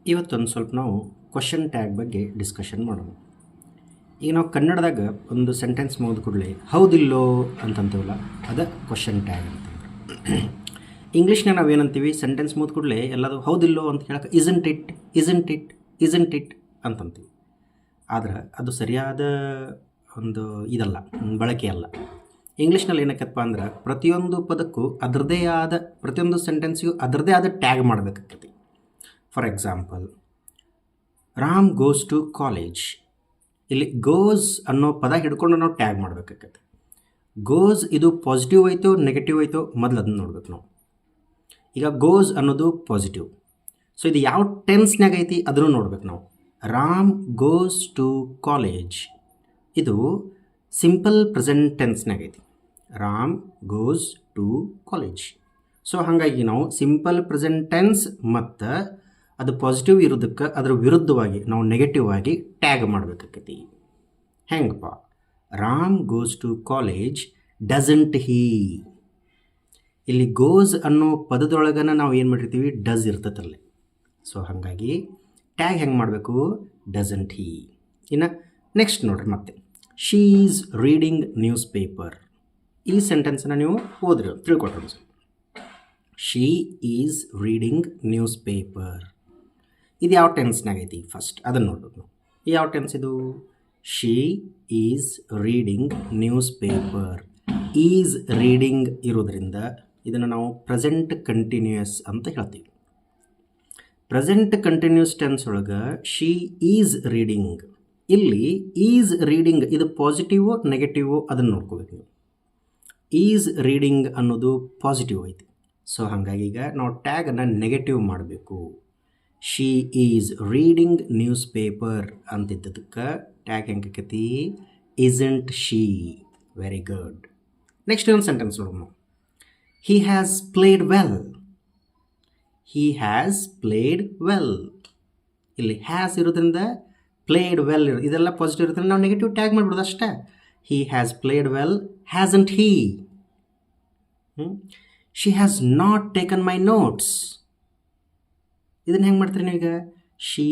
ಇವತ್ತೊಂದು ಸ್ವಲ್ಪ ನಾವು ಕ್ವಶನ್ ಟ್ಯಾಗ್ ಬಗ್ಗೆ ಡಿಸ್ಕಷನ್ ಮಾಡೋಣ. ಈಗ ನಾವು ಕನ್ನಡದಾಗ ಒಂದು ಸೆಂಟೆನ್ಸ್ ಮುಗಿದ ಕೂಡಲೇ ಹೌದಿಲ್ಲೋ ಅಂತಂತೀವಲ್ಲ, ಅದು ಕ್ವಶನ್ ಟ್ಯಾಗ್ ಅಂತಂದ್ರೆ. ಇಂಗ್ಲೀಷ್ನಾಗ ನಾವು ಏನಂತೀವಿ, ಸೆಂಟೆನ್ಸ್ ಮುಗಿದ ಕೂಡಲೇ ಎಲ್ಲದು ಹೌದಿಲ್ಲೋ ಅಂತ ಹೇಳಕ್ಕೆ isn't it isn't it isn't it ಅಂತಂತೀವಿ. ಆದ್ರೆ ಅದು ಸರಿಯಾದ ಒಂದು ಇದಲ್ಲ, ಬಳಕೆ ಅಲ್ಲ. ಇಂಗ್ಲೀಷ್ನಲ್ಲಿ ಏನಕ್ಕಪ್ಪ ಅಂದ್ರೆ ಪ್ರತಿಯೊಂದು ಪದಕ್ಕೂ ಅದರದೇ ಆದ, ಪ್ರತಿಯೊಂದು ಸೆಂಟೆನ್ಸಿಗೂ ಅದರದೇ ಆದ ಟ್ಯಾಗ್ ಮಾಡಬೇಕಾಗ್ತದೆ. For example, Ram goes to college. ಇಲ್ಲಿ ಗೋಸ್ ಅನ್ನೋ ಪದ ಹಿಡ್ಕೊಂಡು ನಾವು ಟ್ಯಾಗ್ ಮಾಡಬೇಕಾಗತ್ತೆ. ಗೋಸ್ ಇದು ಪಾಸಿಟಿವ್ ಆಯಿತು ನೆಗೆಟಿವ್ ಆಯಿತು ಮೊದಲು ಅದನ್ನು ನೋಡ್ಬೇಕು ನಾವು. ಈಗ ಗೋಸ್ ಅನ್ನೋದು ಪಾಸಿಟಿವ್, ಸೊ ಇದು ಯಾವ ಟೆನ್ಸ್ನಾಗ ಐತಿ ಅದನ್ನು ನೋಡ್ಬೇಕು ನಾವು. ರಾಮ್ ಗೋಸ್ ಟು ಕಾಲೇಜ್ ಇದು ಸಿಂಪಲ್ ಪ್ರೆಸೆಂಟ್ ಟೆನ್ಸ್ನಾಗ ಐತಿ. Ram goes to college. So ಹಾಗಾಗಿ ನಾವು ಸಿಂಪಲ್ ಪ್ರೆಸೆಂಟ್ ಟೆನ್ಸ್ ಮತ್ತು ಅದು ಪಾಸಿಟಿವ್ ಇರೋದಕ್ಕೆ ಅದರ ವಿರುದ್ಧವಾಗಿ ನಾವು ನೆಗೆಟಿವ್ ಆಗಿ ಟ್ಯಾಗ್ ಮಾಡಬೇಕಾಗತಿ. ಹೆಂಗಪ್ಪ? Ram goes to college doesn't he. ಇಲ್ಲಿ ಗೋಸ್ ಅನ್ನೋ ಪದದೊಳಗನ ನಾವು ಏನು ಮಾಡಿರ್ತೀವಿ, ಡಸ್ ಇರ್ತೈತಲ್ಲೇ. ಸೊ ಹಾಗಾಗಿ ಟ್ಯಾಗ್ ಹೆಂಗೆ ಮಾಡಬೇಕು? Doesn't he. ಇನ್ನು ನೆಕ್ಸ್ಟ್ ನೋಡ್ರಿ, ಮತ್ತೆ she is reading newspaper. ಈ ಸೆಂಟೆನ್ಸನ್ನು ನೀವು ಓದ್ರಿ, ತಿಳ್ಕೊಟ್ರಿ. She is reading newspaper ಇದು ಯಾವ ಟೆನ್ಸ್ನಾಗ ಐತಿ ಫಸ್ಟ್ ಅದನ್ನು ನೋಡ್ಬೇಕು ನಾವು. ಯಾವ ಟೆನ್ಸ್ ಇದು? ಶೀ is reading news paper. Is reading ಇರೋದ್ರಿಂದ ಇದನ್ನು ನಾವು ಪ್ರೆಸೆಂಟ್ ಕಂಟಿನ್ಯೂಯಸ್ ಅಂತ ಹೇಳ್ತೀವಿ. ಪ್ರೆಸೆಂಟ್ ಕಂಟಿನ್ಯೂಸ್ ಟೆನ್ಸ್ ಒಳಗೆ ಶೀ ಈಸ್ ರೀಡಿಂಗ್. ಇಲ್ಲಿ ಈಸ್ ರೀಡಿಂಗ್ ಇದು ಪಾಸಿಟಿವೋ ನೆಗೆಟಿವೋ ಅದನ್ನು ನೋಡ್ಕೋಬೇಕು ನೀವು. ಈಸ್ ರೀಡಿಂಗ್ ಅನ್ನೋದು ಪಾಸಿಟಿವ್ ಐತಿ. ಸೊ ಹಾಗಾಗಿ ಈಗ ನಾವು ಟ್ಯಾಗನ್ನು ನೆಗೆಟಿವ್ ಮಾಡಬೇಕು. She is reading newspaper ಅಂತಿದ್ದದಕ್ಕೆ ಟ್ಯಾಗ್ ಹೆಂಗೆ ಆಕೈತಿ? Isn't she. Very good. Next ಒಂದು ಸೆಂಟೆನ್ಸ್ ನೋಡೋಣ. He has played well. He has played well. ಇಲ್ಲಿ ಹ್ಯಾಸ್ ಇರೋದ್ರಿಂದ ಪ್ಲೇಡ್ ವೆಲ್ ಇದೆಲ್ಲ ಪಾಸಿಟಿವ್ ಇರೋದ್ರಿಂದ ನಾವು ನೆಗೆಟಿವ್ ಟ್ಯಾಗ್ ಮಾಡಿಬಿಡೋದು ಅಷ್ಟೇ. He has played well. Hasn't he. She has not taken my notes. ಇದನ್ನು ಹೆಂಗೆ ಮಾಡ್ತೀರಿ ನೀವೀಗ? She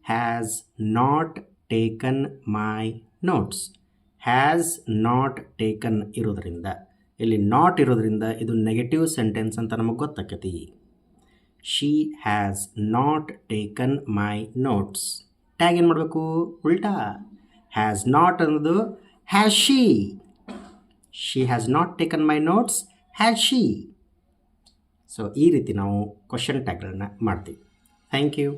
has not taken my notes. Has not taken ಇರೋದ್ರಿಂದ, ಇಲ್ಲಿ ನಾಟ್ ಇರೋದ್ರಿಂದ ಇದು ನೆಗೆಟಿವ್ ಸೆಂಟೆನ್ಸ್ ಅಂತ ನಮಗೆ ಗೊತ್ತಾಕತಿ. She has not taken my notes. Tag ಏನು ಮಾಡಬೇಕು? ಉಲ್ಟಾ. ಹ್ಯಾಸ್ ನಾಟ್ ಅನ್ನೋದು has she. She has not taken my notes. Has she. So ಈ ರೀತಿ ನಾವು ಕ್ವಶನ್ ಟ್ಯಾಗ್ಗಳನ್ನ ಮಾಡ್ತೀವಿ. Thank you.